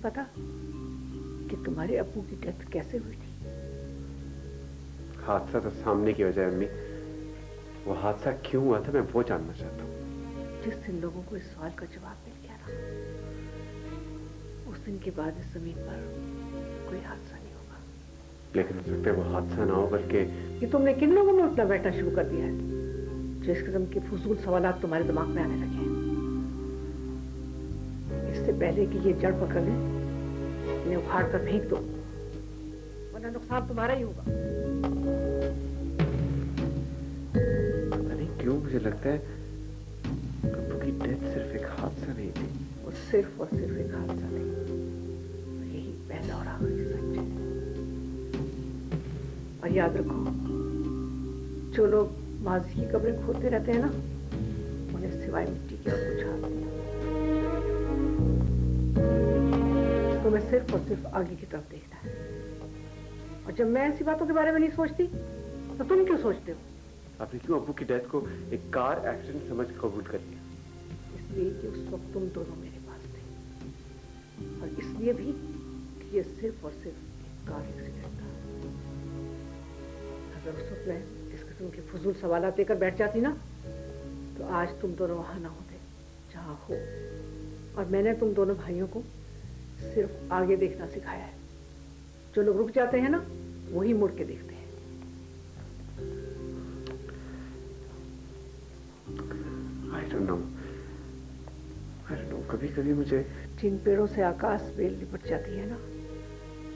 पता कि तुम्हारे अब्बू की डेथ कैसे हुई थी? हादसा तो सामने की वजह है अम्मी। वो हादसा क्यों हुआ था मैं वो जानना चाहता हूँ। जिस दिन लोगों को इस सवाल का जवाब मिल गया ना, उस दिन के बाद इस जमीन पर कोई हादसा नहीं होगा। लेकिन हो सकता है वो हादसा ना हो बल्कि कि तुमने किन लोगों में उठना बैठना शुरू कर दिया है जो इस किस्म के फजूल सवालात तुम्हारे दिमाग में आने लगे हैं। इससे पहले कि ये जड़ पकड़ ले, इन्हें उखाड़ कर फेंक दो, वरना नुकसान तुम्हारा ही होगा। पता नहीं क्यों मुझे लगता है अब्बू की डेथ सिर्फ एक हादसा नहीं थी। वो सिर्फ और सिर्फ एक हादसा नहीं, यही पहला और आखिरी सच है। और याद रखो, जो लोग माजी की कब्रें खोदते रहते हैं ना, उन्हें सिवाय मिट्टी के और कुछ हाथ नहीं। तुम्हें सिर्फ और सिर्फ आगे की तरफ देखना है। और जब मैं ऐसी बातों के बारे में नहीं सोचती तो तुम क्यों सोचते हो? आपने क्यों अब्बू की डेथ को एक कार एक्सीडेंट समझ कबूल कर लिया? इसलिए कि उस वक्त तुम दोनों मेरे पास थे, और इसलिए भी कि ये सिर्फ और सिर्फ एक कार एक्सीडेंट था। अगर उस वक्त मैं इस किस्म के फजूल सवालात देकर बैठ जाती ना, तो आज तुम दोनों वहां ना होते जहां हो। और मैंने तुम दोनों भाइयों को सिर्फ आगे देखना सिखाया है। जो लोग रुक जाते हैं ना, वही मुड़ के देखते हैं। I don't know. कभी-कभी मुझे जिन पेड़ों से आकाश बेल लिपट जाती है ना,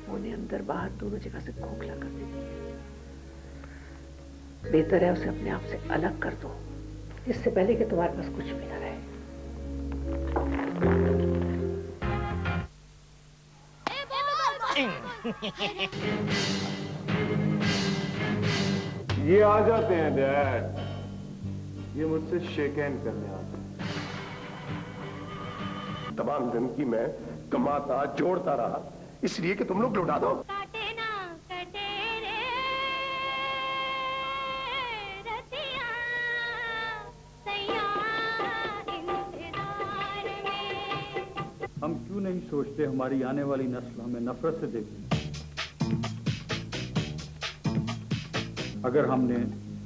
वो उन्हें अंदर बाहर दोनों जगह से खोखला कर देती है। बेहतर है उसे अपने आप से अलग कर दो, इससे पहले कि तुम्हारे पास कुछ भी ना रहे। ये आ जाते हैं डैड, ये मुझसे शेक हैंड करने आते हैं। तमाम जिंदगी में कमाता जोड़ता रहा, इसलिए कि तुम लोग लुटा दो। हम क्यों नहीं सोचते हमारी आने वाली नस्ल हमें नफरत से देखे? अगर हमने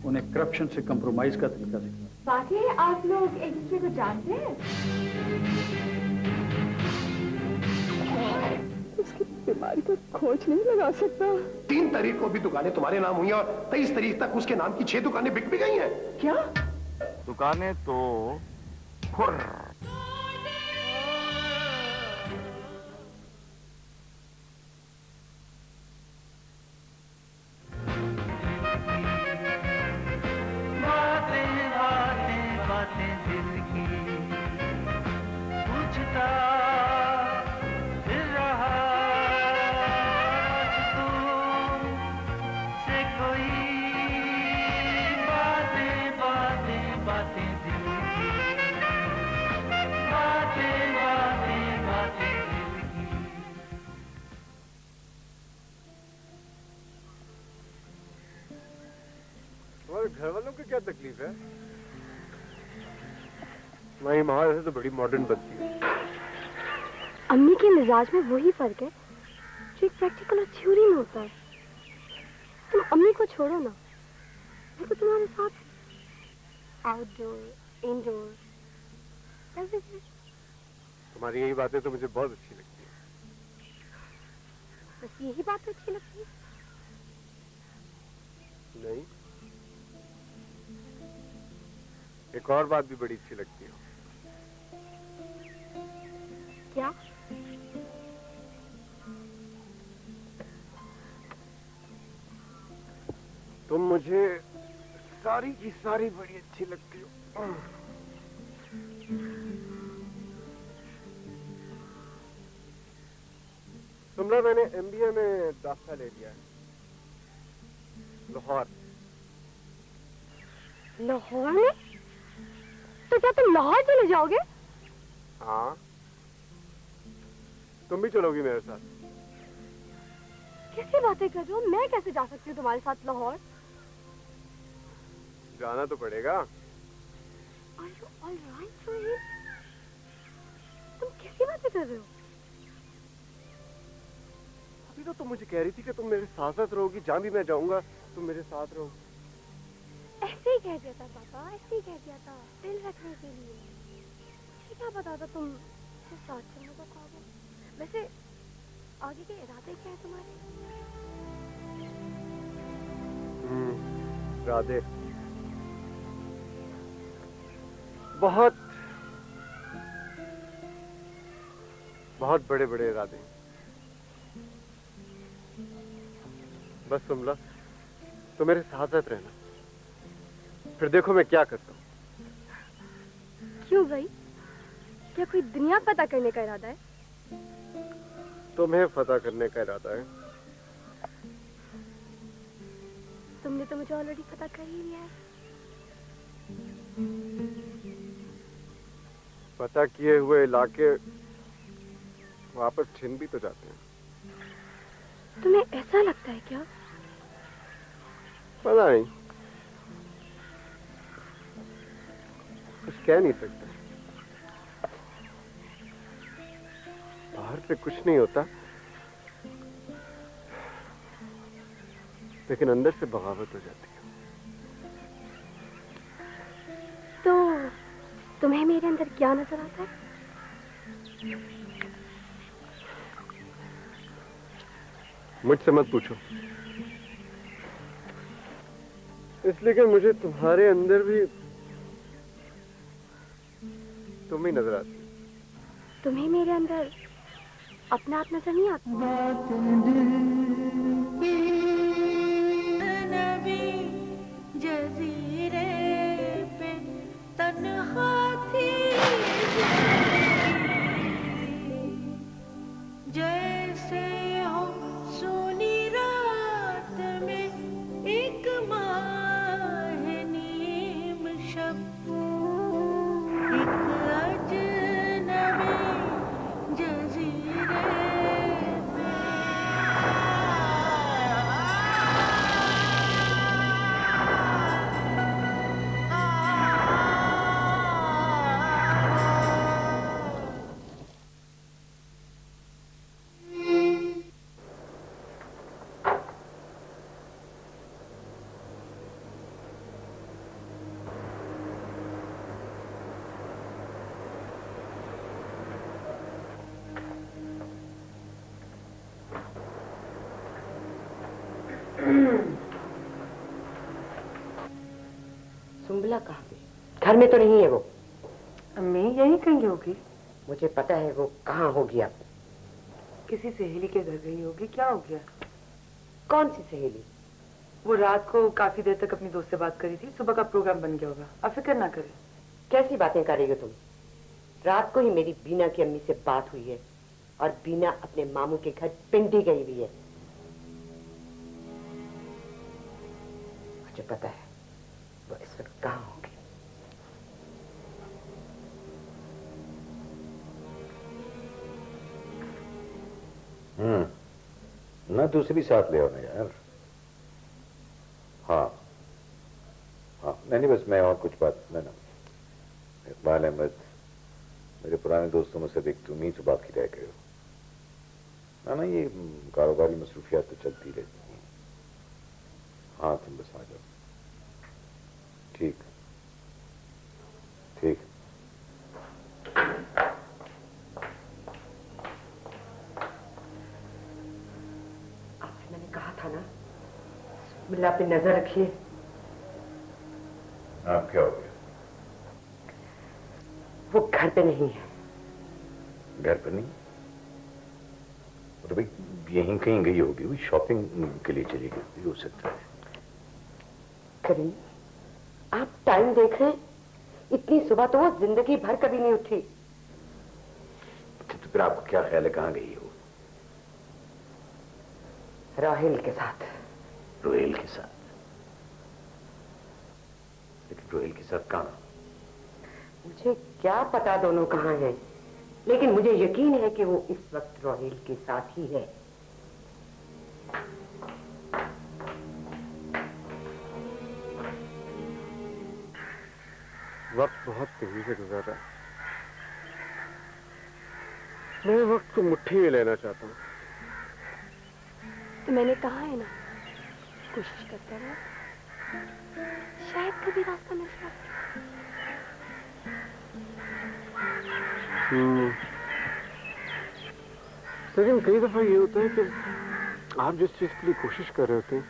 उन्हें करप्शन से कंप्रोमाइज का तरीका सिखाया। बाकी आप लोग एक दूसरे को जानते हैं? उसकी बीमारी पर खोज नहीं लगा सकता। 3 तरीकों भी दुकानें तुम्हारे नाम हुई और 23 तारीख तक उसके नाम की 6 दुकानें बिक भी गई हैं। क्या दुकानें तो खुर। घर वालों को क्या तकलीफ है? तुम्हारी माँ वैसे तो बड़ी मॉडर्न बनती है। अम्मी के मिजाज में वही फर्क है जो एक प्रैक्टिकल और थ्योरी में होता है। तुम अम्मी को छोड़ो ना, मैं तो तुम्हारे साथ आउटडोर इंडोर एवरीथिंग। तुम्हारी यही बातें तो मुझे बहुत अच्छी लगती है। बस यही बात अच्छी लगती है? नहीं, एक और बात भी बड़ी अच्छी लगती है। क्या? तुम मुझे सारी की सारी बड़ी अच्छी लगती हो। सुमरा, मैंने MBA में दाखिला ले लिया है, लाहौर। लाहौर में? तो क्या तुम लाहौर चले जाओगे? हाँ, तुम भी चलोगी मेरे साथ? कैसी बातें कर रहे हो? मैं कैसे जा सकती हूँ तुम्हारे साथ लाहौर? जाना तो पड़ेगा। Are you all right, Rohit? तुम कैसी बातें कर रहे हो? तो तुम मुझे कह रही थी कि तुम मेरे साथ साथ रहोगी, जहां भी मैं जाऊंगा तुम मेरे साथ रहो। ऐसे ही कह दिया था पापा, ऐसे ही कह दिया था, दिल रखने के लिए। मुझे क्या पता था तुम मुझसे साथ चलने को कहोगे। वैसे आगे के इरादे क्या है तुम्हारे? राधे, बहुत बहुत बड़े बड़े इरादे। बस सुमला, तो मेरे साथ साथ रहना, फिर देखो मैं क्या करता हूँ। क्यों भाई, क्या कोई दुनिया पता करने का इरादा है? तुम्हें फतह करने का इरादा है। तुमने तो मुझे ऑलरेडी पता कर ही लिया है। पता किए हुए इलाके वापस छिन भी तो जाते हैं। तुम्हें ऐसा लगता है क्या? पता नहीं, कुछ कह नहीं सकते। बाहर से कुछ नहीं होता, लेकिन अंदर से बगावत हो जाती है। तो तुम्हें मेरे अंदर क्या नजर आता है? मुझसे मत पूछो, इसलिए कि मुझे तुम्हारे अंदर भी तुम ही नजर आती। तुम्हें मेरे अंदर अपना आप नजर नहीं आता? जजीरे पे तन्हा थी, जैसे हो सोनी रात में एक माह नीम शब, एक अजनबी जजीरे पे। सुंबला कहाँ गई? घर में तो नहीं है वो। अम्मी यही कहीं होगी। मुझे पता है वो कहाँ होगी। अब किसी सहेली के घर गई होगी। क्या हो गया? कौन सी सहेली? वो रात को काफी देर तक अपनी दोस्त से बात करी थी, सुबह का प्रोग्राम बन गया होगा। आप फिक्र ना करें। कैसी बातें कर रही हो तुम? रात को ही मेरी बीना की अम्मी से बात हुई है और बीना अपने मामू के घर पिंडी गई हुई है। मुझे पता है वो इस वक्त कहाँ होगी। ना दूसरी साथ ले आओ यार। हाँ हाँ, नहीं बस मैं और कुछ बात ना इकबाल अहमद मेरे पुराने दोस्तों में से एक तुम ही तो बाकी रह गए हो ना। ये कारोबारी मसरूफियात तो चलती रहती हैं। हाँ तुम बस आ जाओ। ठीक ठीक। आपसे मैंने कहा था ना सुंबला पे नजर रखिए। आप क्या हो गया? वो घर पे नहीं है। घर पर नहीं? तो भाई यहीं कहीं गई होगी, वो शॉपिंग के लिए चली गई हो सकता है। करीम आप टाइम देख रहे हैं? इतनी सुबह तो वो जिंदगी भर कभी नहीं उठी। तो फिर आपको क्या ख्याल है कहाँ गई हो? राहिल के साथ। रोहेल के साथ? लेकिन रोहेल के साथ कहाँ? मुझे क्या पता दोनों कहाँ हैं, लेकिन मुझे यकीन है कि वो इस वक्त रोहेल के साथ ही है। वक्त बहुत तेजी से गुजर रहा है। मैं वक्त को मुट्ठी में लेना चाहता हूँ। तो मैंने कहा है ना, कोशिश करते रहो, शायद कभी रास्ता मिल जाए। लेकिन कई दफा ये होता है कि आप जिस चीज के लिए कोशिश कर रहे होते हैं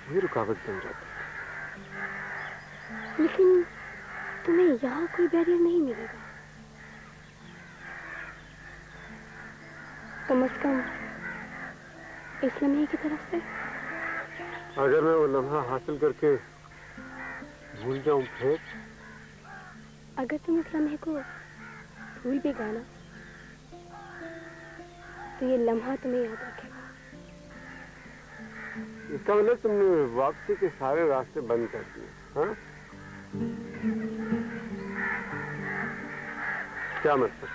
वही रुकावट बन जाती है। लेकिन तुम्हें यहाँ कोई बैरियर नहीं मिलेगा, कम से कम इस लम्हे की तरफ से। अगर मैं वो लम्हा हासिल करके भूल जाऊं फिर? अगर तुम इस लम्हे को भूल भी गए ना, तो ये लम्हा तुम्हें याद रखेगा। इसका मतलब तुमने वापसी के सारे रास्ते बंद कर दिए, हाँ? क्या मतलब?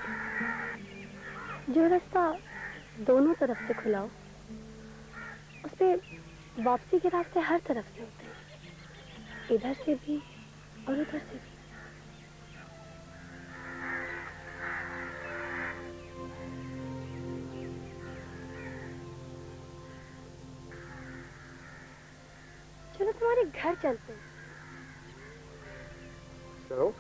जो रास्ता दोनों तरफ से खुला हो, उस पे वापसी के रास्ते हर तरफ से होते हैं, इधर से भी और उधर से भी। चलो तुम्हारे घर चलते हैं। चलो।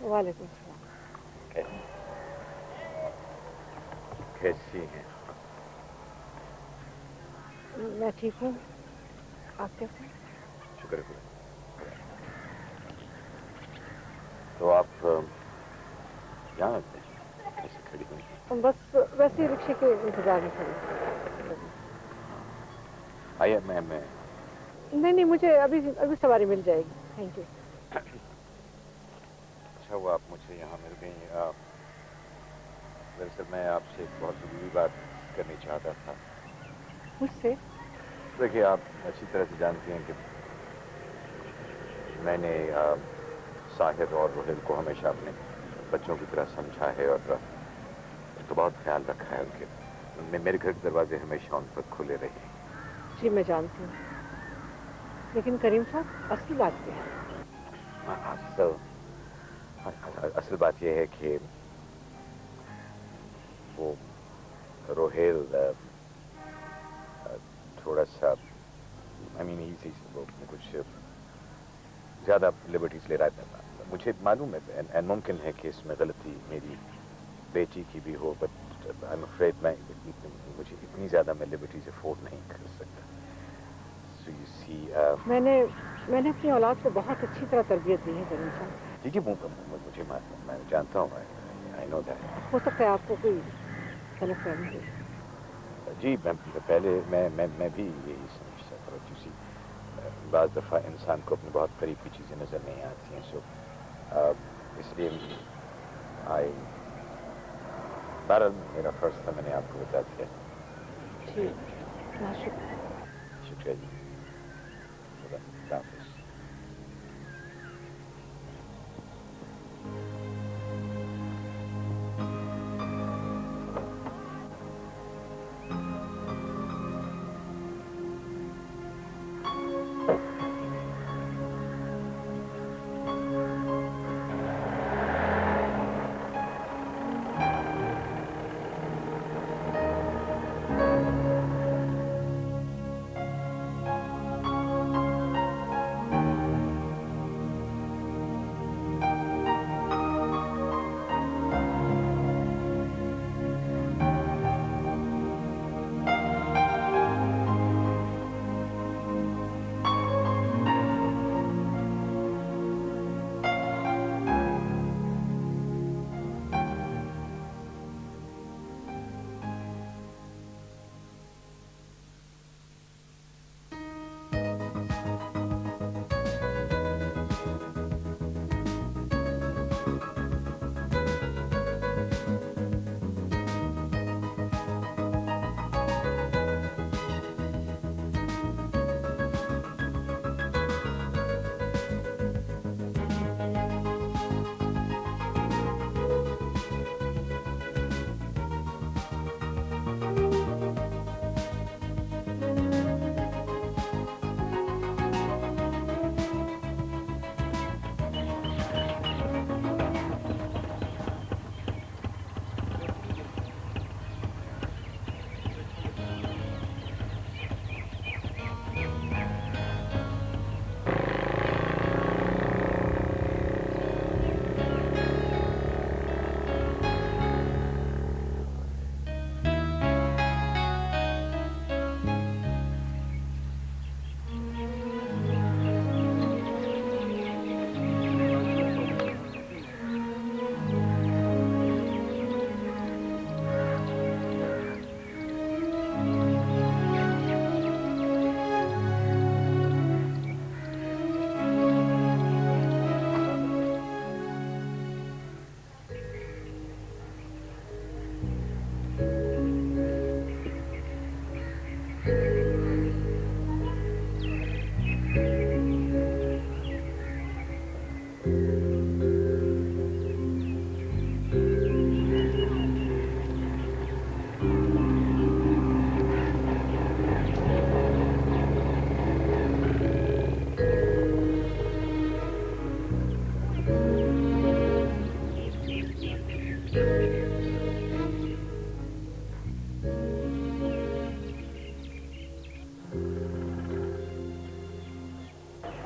वालेकुम सलाम। कैसी हैं? मैं ठीक हूँ, आप कैसे? शुक्र है। तो आप यहाँ कैसे खड़ी हुई? बस वैसे ही रिक्शे के इंतजार में खड़ी। आइए मैं नहीं, मुझे अभी सवारी मिल जाएगी। Thank you. अच्छा हुआ आप मुझे यहाँ मिल गई। दरअसल मैं आपसे एक बहुत ज़रूरी बात करनी चाहता था। मुझसे? देखिए, आप अच्छी तरह से जानती हैं कि मैंने साहिद और रोहिल को हमेशा अपने बच्चों की तरह समझा है और उनका बहुत ख्याल रखा है। उनके मेरे घर के दरवाजे हमेशा उन पर खुले रहे। जी मैं जानती हूँ, लेकिन करीम साहब असली बात क्या है? असल बात यह है कि वो रोहेल थोड़ा सा वो कुछ ज़्यादा लिबर्टीज ले रहा था। मुझे मालूम है, मुमकिन है कि इसमें गलती मेरी बेटी की भी हो, बट आई एम अफ्रेड मुझे इतनी ज़्यादा मैं लिबर्टीज अफोर्ड नहीं कर सकता। So you see, मैंने अपनी औलाद को बहुत अच्छी तरह तरबियत दी है करीम साहब। जी मुझे मैं जानता हूँ, आई नो दैट। हो सकता है आपको कोई गलतफहमी हो। जी पहले मैं भी यही समझता था। किसी बाज़ दफ़ा इंसान को अपने बहुत करीब की चीज़ें नज़र नहीं आती हैं। सो इसलिए बहरहाल मेरा फ़र्ज़ था, मैंने आपको बता दिया। जी बहुत शुक्रिया। शुक्रिया जी। खुदा हाफ़िज़।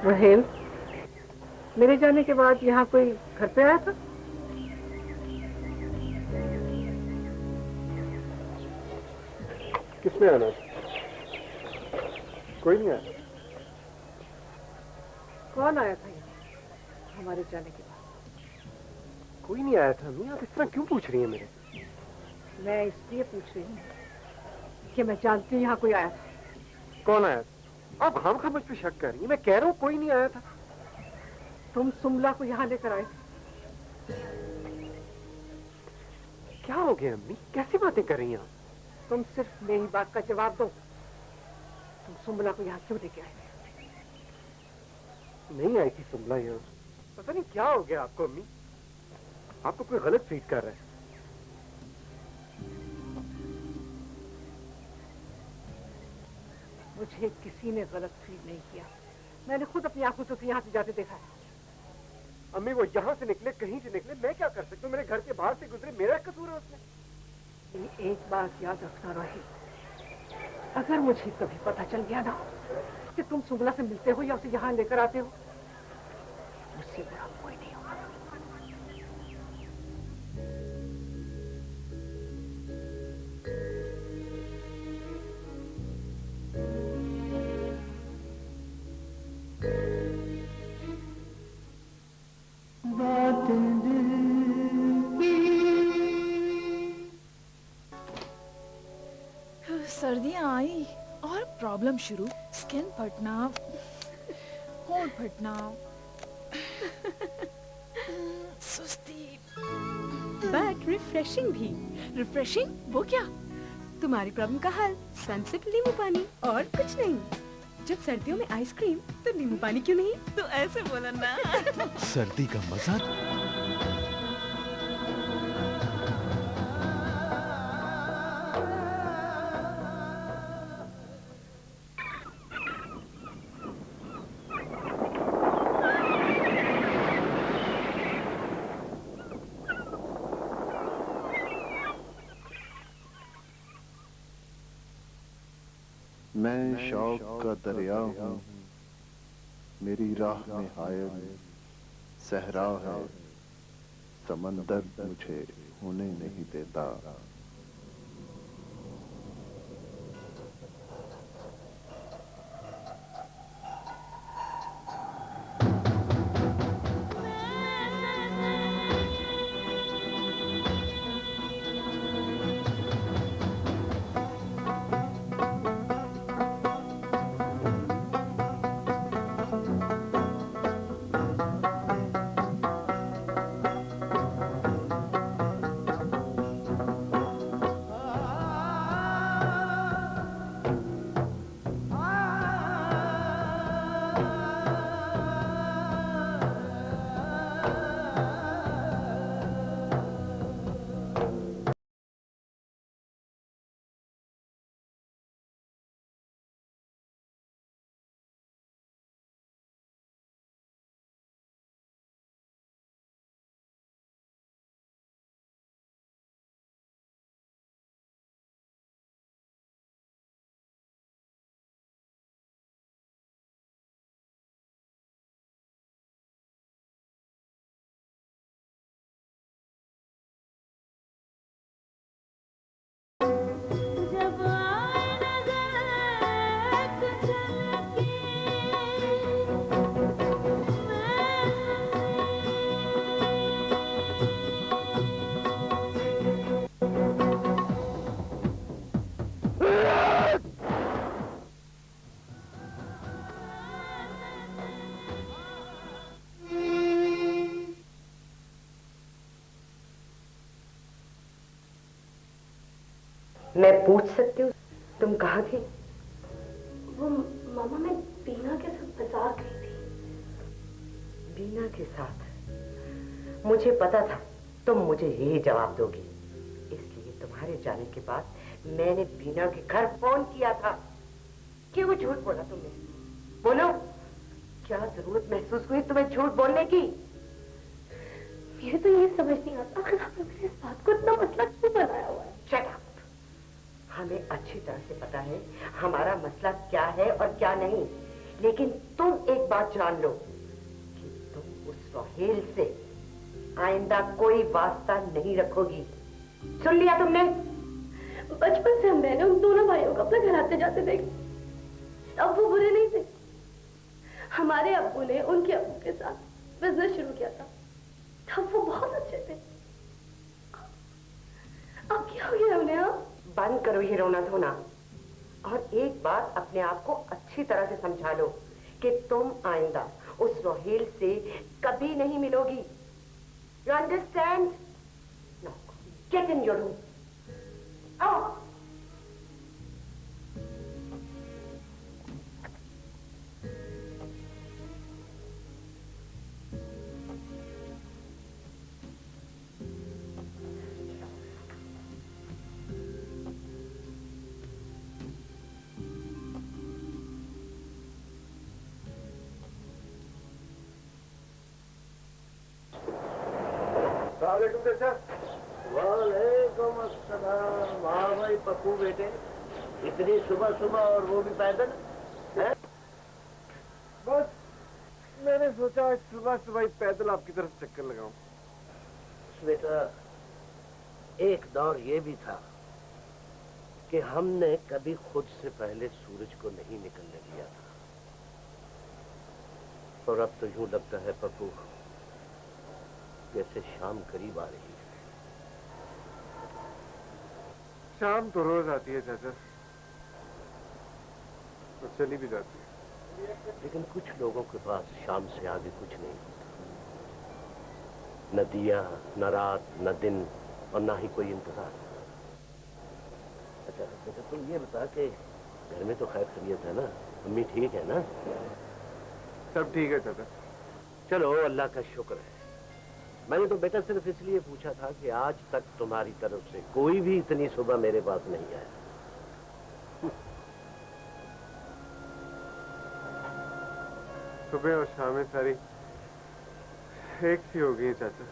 रहेल, मेरे जाने के बाद यहाँ कोई घर पे आया था? किसने आना? कोई नहीं आया। कौन आया था यहाँ हमारे जाने के बाद? कोई नहीं आया था। अम्मी आप इस तरह क्यों पूछ रही हैं मेरे? मैं इसलिए पूछ रही हूँ कि मैं जानती हूँ यहाँ कोई आया था। कौन आया था? आप खामखा मुझ पे शक कर रही हैं। मैं कह रहा हूँ कोई नहीं आया था। तुम सुमला को यहाँ लेकर आए थे। क्या हो गया अम्मी? कैसी बातें कर रही हैं आप? तुम सिर्फ मेरी बात का जवाब दो। तुम सुमला को यहाँ क्यों लेके आए थे? नहीं आई थी सुमला यहाँ। पता नहीं क्या हो गया आपको अम्मी। आपको कोई गलत फील कर रहा है। मुझे किसी ने गलत फील नहीं किया। मैंने खुद अपनी आंखों से यहाँ से जाते देखा है। अम्मी वो यहाँ से निकले, कहीं से निकले, मैं क्या कर सकता हूँ? मेरे घर के बाहर से गुजरे, मेरा कसूर है उसमें? एक बात याद रखना रहे, अगर मुझे कभी पता चल गया ना कि तुम सुमला से मिलते हो या उसे यहाँ लेकर आते हो, मुझसे बुरा कोई नहीं होगा। सर्दियां आई और प्रॉब्लम शुरू। स्किन फटना, होंठ फटना, सुस्ती, बट रिफ्रेशिंग भी। रिफ्रेशिंग? वो क्या? तुम्हारी प्रॉब्लम का हल सनसिप नींबू पानी और कुछ नहीं। जब सर्दियों में आइसक्रीम तो नींबू पानी क्यों नहीं? तो ऐसे बोला ना। सर्दी का मजा। मैं शौक का दरिया हूँ, मेरी राह में हायल सहरा है, समंदर मुझे होने नहीं देता। मैं पूछ सकती हूँ तुम कहाँ थी? वो मामा, मैं बीना के साथ बाजार गई थी। बीना के साथ? मुझे पता था तुम मुझे यही जवाब दोगी, इसलिए तुम्हारे जाने के बाद मैंने बीना के घर फोन किया था। क्यों झूठ बोला तुमने? बोलो, क्या जरूरत महसूस हुई तुम्हें झूठ बोलने की? मुझे तो ये समझ नहीं आता आखिर आपने मेरे इस बात को इतना मसला क्यों बनाया हुआ है? Shut up! हमें अच्छी तरह से पता है हमारा मसला क्या है और क्या नहीं, लेकिन तुम एक बात जान लो कि तुम उस सोहेल से आइंदा कोई वास्ता नहीं रखोगी। सुन लिया तुमने? बचपन से मैंने उन दोनों भाइयों को अपने घर आते जाते देखा, तब वो बुरे नहीं थे। हमारे अब्बू ने उनके अब्बू के साथ बिजनेस शुरू किया था, तब वो बहुत अच्छे थे। अब क्या हो गया उन्हें? आप बंद करो ये रोना धोना और एक बात अपने आप को अच्छी तरह से समझा लो कि तुम आइंदा उस रोहेल से कभी नहीं मिलोगी। You understand? No, get in your room. आओ। वालेकुम अस्सलाम। वाह भाई पप्पू बेटे, इतनी सुबह सुबह और वो भी पैदल है? बस मैंने सोचा आज सुबह सुबह पैदल आपकी तरफ चक्कर लगाऊं। बेटा, एक दौर ये भी था कि हमने कभी खुद से पहले सूरज को नहीं निकलने दिया था, और अब तो यूं लगता है पप्पू जैसे शाम करीब आ रही है। शाम तो रोज आती है चाचा, और चली भी जाती है। लेकिन कुछ लोगों के पास शाम से आगे कुछ नहीं होता, न दिया, न रात, न दिन, और ना ही कोई इंतजार। अच्छा बेटा, तुम ये बता कि घर में तो खैर खैरियत है ना? अम्मी ठीक है ना? सब ठीक है चाचा। चलो अल्लाह का शुक्र है। मैंने तो बेटा सिर्फ इसलिए पूछा था कि आज तक तुम्हारी तरफ से कोई भी इतनी सुबह मेरे पास नहीं आया। सुबह और शामें सारी एक सी हो गई चाचा।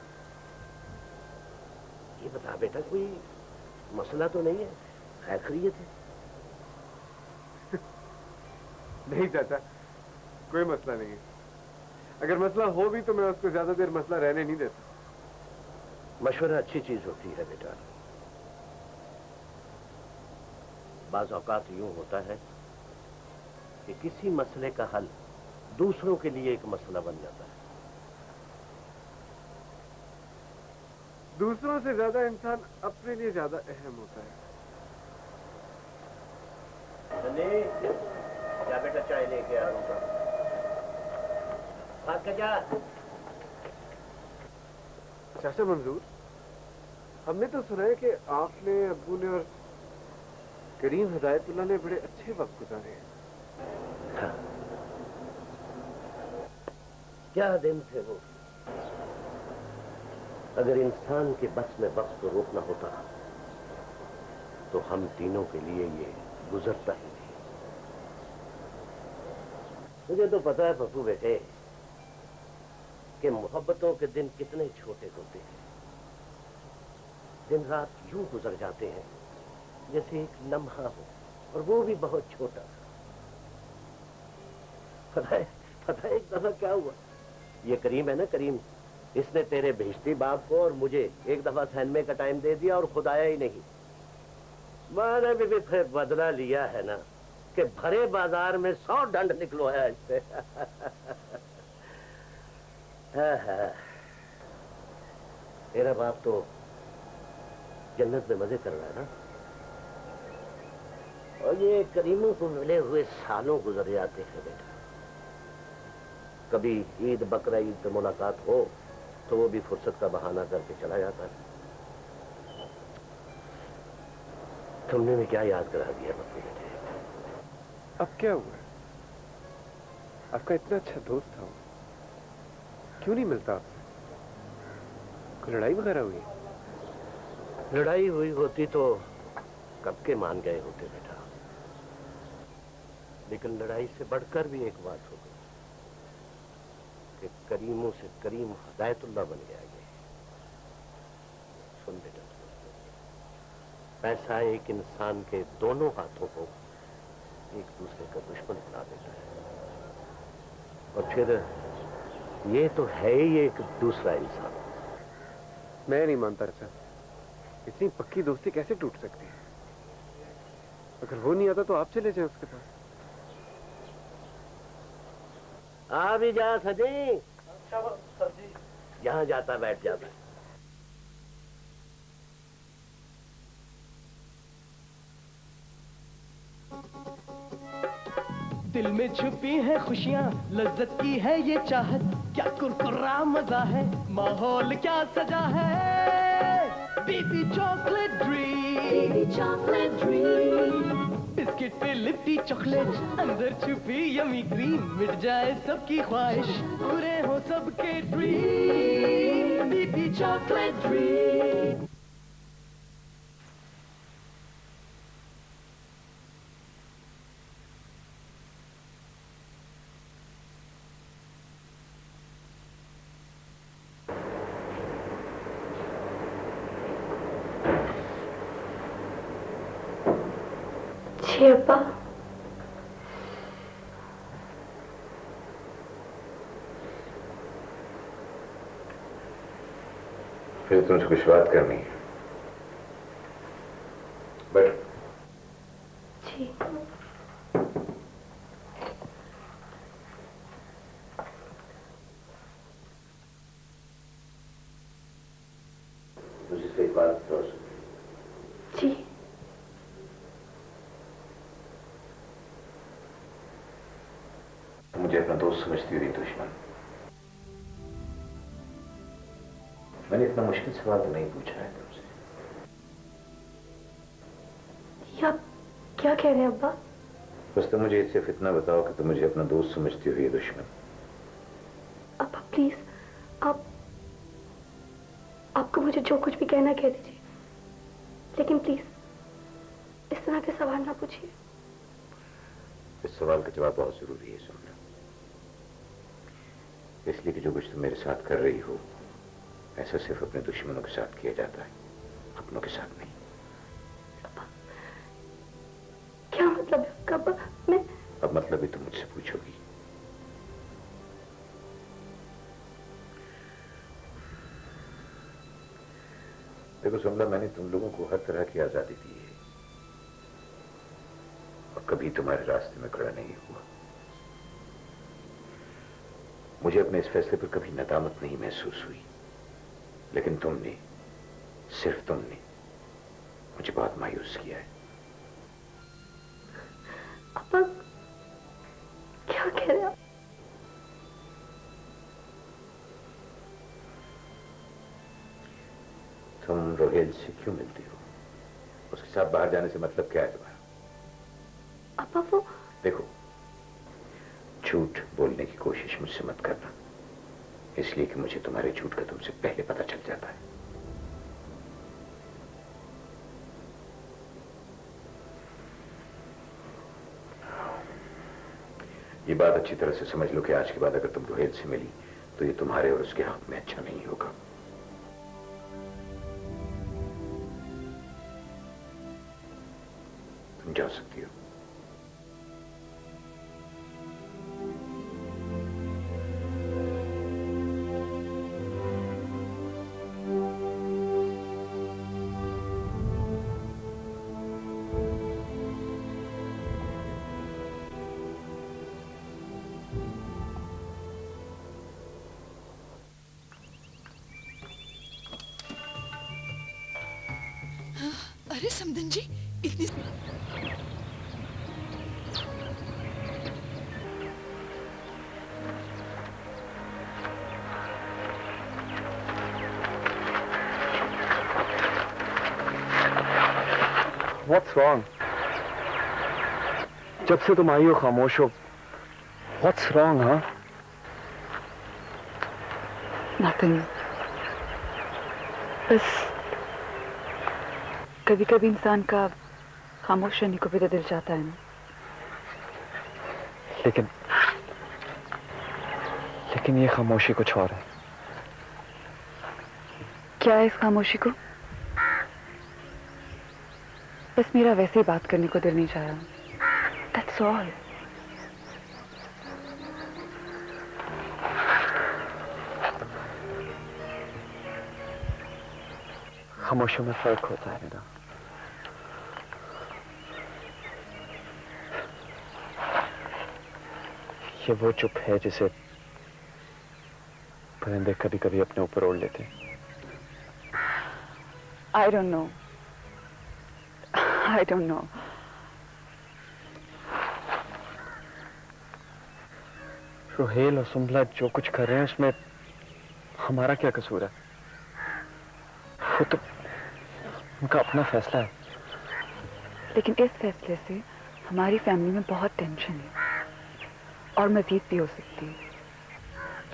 ये बता बेटा, कोई मसला तो नहीं है? खैर खैरियत है? नहीं चाचा, कोई मसला नहीं है। अगर मसला हो भी तो मैं उसको ज्यादा देर मसला रहने नहीं देता। मशवरा अच्छी चीज होती है बेटा। बाज औकात यूं होता है कि किसी मसले का हल दूसरों के लिए एक मसला बन जाता है। दूसरों से ज्यादा इंसान अपने लिए ज्यादा अहम होता है। क्या बेटा, चाय लेके आ रहा हूँ। चाचा मंजूर, हमने तो सुना है कि आपने, अब्बू ने और करीम हिदायतुल्लाह ने बड़े अच्छे वक्त गुजारे हैं। हाँ। क्या दिन थे वो। अगर इंसान के बस में वक्त को रोकना होता तो हम तीनों के लिए ये गुजरता ही नहीं। मुझे तो पता है पप्पू बेटे कि मोहब्बतों के दिन कितने छोटे होते हैं। दिन रात यूं गुजर जाते हैं जैसे एक लम्हा हो, और वो भी बहुत छोटा। पता है एक दफा क्या हुआ? ये करीम है ना, करीम, इसने तेरे भेजती बाप को और मुझे एक दफा सैनमे का टाइम दे दिया और खुद आया ही नहीं। मैंने भी फिर बदला लिया है ना कि भरे बाजार में 100 डंड निकलवाया इससे। तेरा बाप तो जन्नत में मजे कर रहा है ना, और ये करीमों को मिले हुए सालों गुजर जाते हैं बेटा। कभी ईद बकरा ईद पे मुलाकात हो तो वो भी फुर्सत का बहाना करके चला जाता है। तुमने भी क्या याद करा दिया पप्पू बेटे। अब क्या हुआ? आपका इतना अच्छा दोस्त था वो, क्यों नहीं मिलता आपसे? कोई लड़ाई वगैरह हुई? लड़ाई हुई होती तो कब के मान गए होते बेटा, लेकिन लड़ाई से बढ़कर भी एक बात हो गई कि करीमों से करीम हिदायतुल्लाह बन गया ये। सुन बेटा, पैसा एक इंसान के दोनों हाथों को एक दूसरे का दुश्मन बना देता है, और फिर ये तो है ही एक दूसरा इंसान। मैं नहीं मानता रचा, इतनी पक्की दोस्ती कैसे टूट सकती है? अगर वो नहीं आता तो आप चले जाएं उसके पास। आ भी जा सजी, जहां जाता बैठ जाता है। दिल में छुपी है खुशियाँ, लज्जत की है ये चाहत, क्या कुरकुरा मजा है, माहौल क्या सजा है। बेबी चॉकलेट ड्रीम, बिस्किट पे लिपटी चॉकलेट, अंदर छुपी यमी क्रीम, मिट जाए सबकी ख्वाहिश, पूरे हो सबके ड्रीम। Baby chocolate dream. जी अब्बा। फिर तुमसे कुछ बात करनी है, बैठो। जी। मुझे से एक बात बताओ। जी। मुझे अपना दोस्त समझती हुई दुश्मन। मैंने इतना मुश्किल सवाल तो नहीं पूछा है तुमसे। आप क्या कह रहे हैं अब्बा? बस तुम मुझे सिर्फ इतना बताओ कि तुम मुझे अपना दोस्त समझती हुई दुश्मन। अब्बा प्लीज, आपको मुझे जो कुछ भी कहना कह दीजिए, लेकिन प्लीज इस तरह के सवाल ना पूछिए। इस सवाल का जवाब बहुत जरूरी है सुनना, इसलिए कि जो कुछ तुम मेरे साथ कर रही हो ऐसा सिर्फ अपने दुश्मनों के साथ किया जाता है, अपनों के साथ नहीं। क्या मतलब है आपका अब्बा? मैं अब मतलब भी तुम मुझसे पूछोगी। देखो सुमला, मैंने तुम लोगों को हर तरह की आजादी दी है और कभी तुम्हारे रास्ते में खड़ा नहीं हुआ। मुझे अपने इस फैसले पर कभी नदामत नहीं महसूस हुई, लेकिन तुमने, सिर्फ तुमने मुझे बहुत मायूस किया है। अब्बा क्या कह रहे हैं आप? तुम रोहेल से क्यों मिलती हो? उसके साथ बाहर जाने से मतलब क्या है तुम्हारा? अब्बा वो देखो, झूठ बोलने की कोशिश मुझसे मत करना, इसलिए कि मुझे तुम्हारे झूठ का तुमसे पहले पता चल जाता है। ये बात अच्छी तरह से समझ लो कि आज के बाद अगर तुम रोहित से मिली तो ये तुम्हारे और उसके हक में अच्छा नहीं होगा। तुम जा सकती हो। अरे समदन जी, इतनी What's wrong? जब से तुम आई हो खामोश हो। What's wrong, हाँ? Nothing. बस कभी कभी इंसान का खामोश रहने को भी तो दिल चाहता है ना। लेकिन ये खामोशी कुछ और है। क्या है इस खामोशी को? बस मेरा वैसे ही बात करने को दिल नहीं चाह रहा। That's all. खामोशियों में फर्क होता है ना। ये वो चुप है जिसे परिंदे कभी कभी अपने ऊपर ओढ़ लेते हैं। I don't know. I don't know. Rohel और सुंबला जो कुछ कर रहे हैं उसमें हमारा क्या कसूर है? वो तो उनका अपना फैसला है। लेकिन इस फैसले से हमारी फैमिली में बहुत टेंशन है और मजीद भी हो सकती है।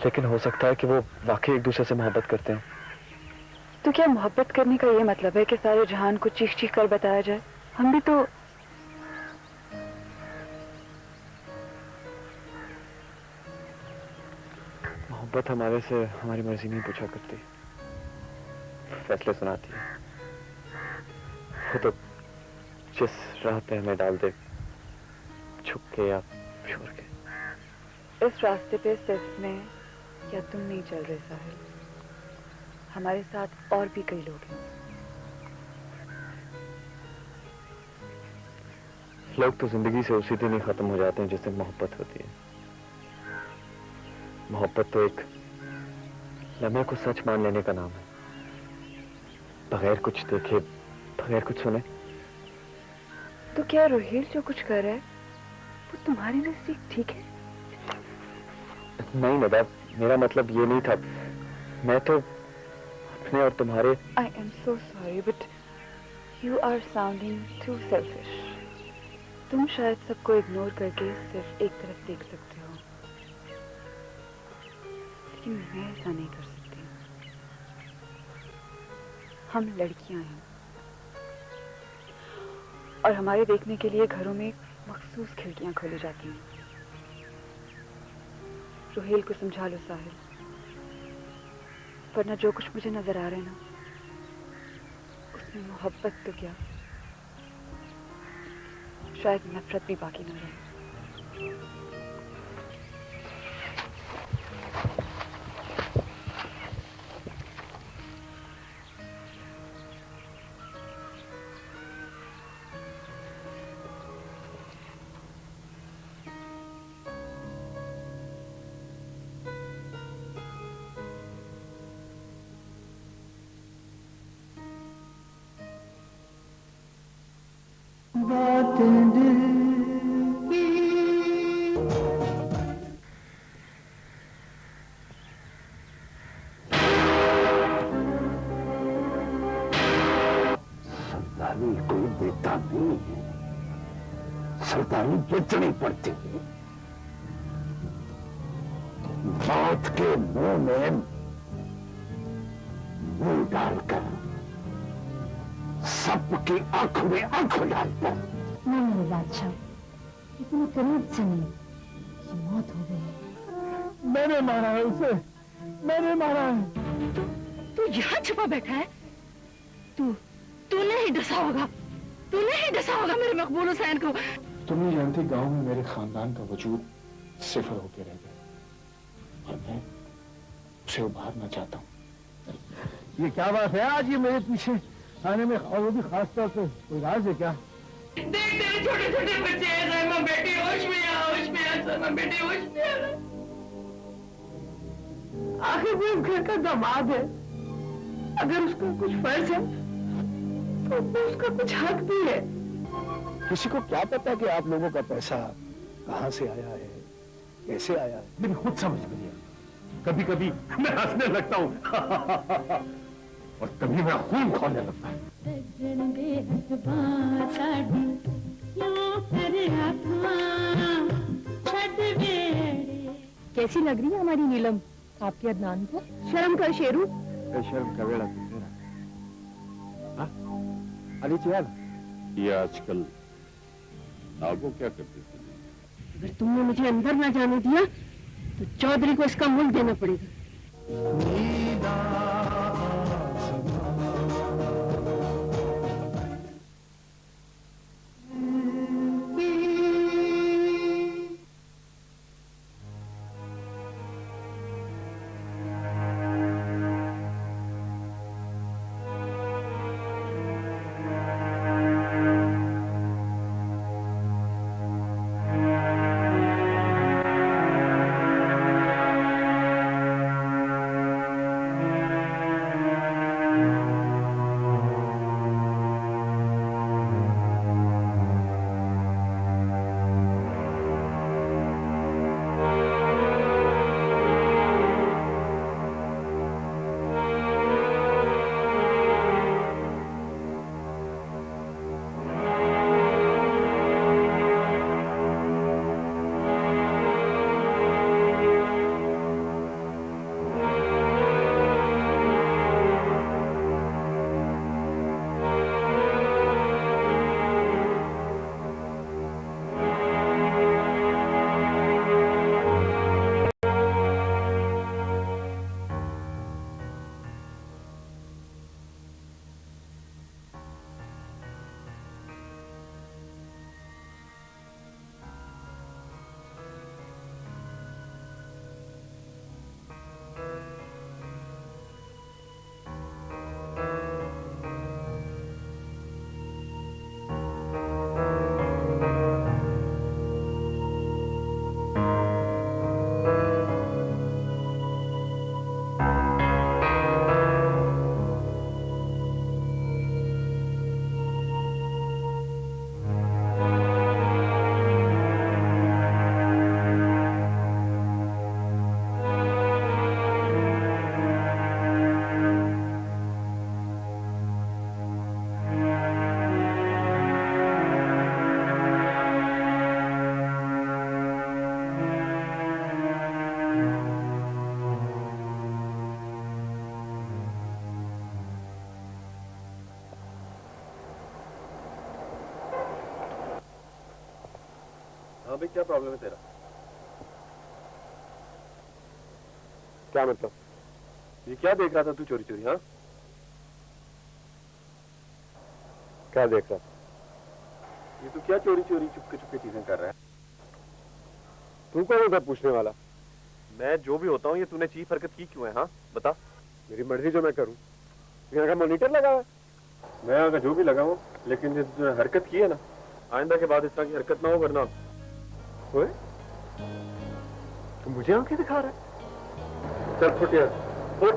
लेकिन हो सकता है कि वो वाकई एक दूसरे से मोहब्बत करते हैं। तो क्या मोहब्बत करने का ये मतलब है कि सारे जहान को चीख चीख कर बताया जाए? हम भी तो मोहब्बत हमारे से हमारी मर्जी नहीं पूछा करती, फैसले सुनाती है। वो तो जिस राह पे हमें डाल दे, छुप के या छोड़ के। इस रास्ते पे सिर्फ मैं या तुम नहीं चल रहे साहिल, हमारे साथ और भी कई लोग हैं। लोग तो जिंदगी से उसी दिन ही खत्म हो जाते हैं जिस दिन मोहब्बत होती है। मोहब्बत तो एक लम्हे को सच मान लेने का नाम है, बगैर कुछ देखे, बगैर कुछ सुने। तो क्या रोहिल जो कुछ कर रहा है वो तुम्हारे नजदीक ठीक है? नहीं नदाब, मेरा मतलब ये नहीं था। मैं तो अपने और तुम्हारे। I am so sorry, but you are sounding too selfish. तुम शायद सबको इग्नोर करके सिर्फ एक तरफ देख सकते हो, लेकिन मैं ऐसा नहीं कर सकती। हम लड़कियां हैं और हमारे देखने के लिए घरों में मखसूस खिड़कियां खोली जाती हैं। रोहेल को समझा लो साहिल, वरना जो कुछ मुझे नजर आ रहा है ना, उसमें मोहब्बत तो क्या, शायद नफरत भी बाकी न रहे। सरदारी कोई बेटा नहीं है, सरदारी बेचनी पड़ती है। मौत के मुंह में मुंह डालकर, सबकी आंखों में आंखों डालकर। नहीं मेरे बादशाह, इतने करीब से नहीं, ये मौत हो गई है। मैंने मारा है उसे, मैंने मारा है। तू यहाँ छुपा बैठा है? तूने ही डसा होगा, तूने ही डसा होगा मेरे मकबूल हुसैन को। तुम नहीं जानती, गांव में मेरे खानदान का वजूद सिफर होके रह गया और मैं उसे उभारना चाहता हूँ। ये क्या बात है आज ये मेरे पीछे आने में, और वो भी खास तौर पे कोई राज है क्या? देख तेरे छोटे छोटे बच्चे हैं, सलमा बेटी होश में आ, होश में आ, सलमा बेटी होश में आ। आखिर वो इस घर का दामाद है, अगर उसका कुछ फर्ज है तो उसका कुछ हक भी है। किसी को क्या पता कि आप लोगों का पैसा कहां से आया है, कैसे आया है। लेकिन खुद समझ में कभी कभी मैं हंसने लगता हूँ और कभी मेरा खून खोलने लगता है। कैसी लग रही है हमारी नीलम आपके अदनान को? शर्म कर शेरू। शर्म का वेड़ा अली चल, ये आजकल नागो क्या करती थी? अगर तुमने मुझे अंदर ना जाने दिया तो चौधरी को इसका मुल्क देना पड़ेगा। हाँ भाई, क्या प्रॉब्लम है तेरा? क्या मतलब? ये क्या देख रहा था तू चोरी चोरी? हाँ, क्या देख रहा था? ये तू क्या चोरी चोरी चुपके चुपके चीजें कर रहा है? तू कौन उधर पूछने वाला? मैं जो भी होता हूँ, ये तूने चीफ हरकत की क्यों है? हाँ बता। मेरी मर्जी जो मैं करूँ। यहाँ का मॉनिटर लगा है। मैं यहाँ का जो भी लगा हूँ, लेकिन ये तूने हरकत की है ना, आइंदा के बाद इस तरह की हरकत ना हो, वरना ओए, तू मुझे आंखें दिखा रहा है? चल फुट यार, फुट।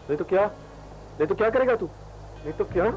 नहीं तो क्या? नहीं तो क्या करेगा तू? नहीं तो क्या?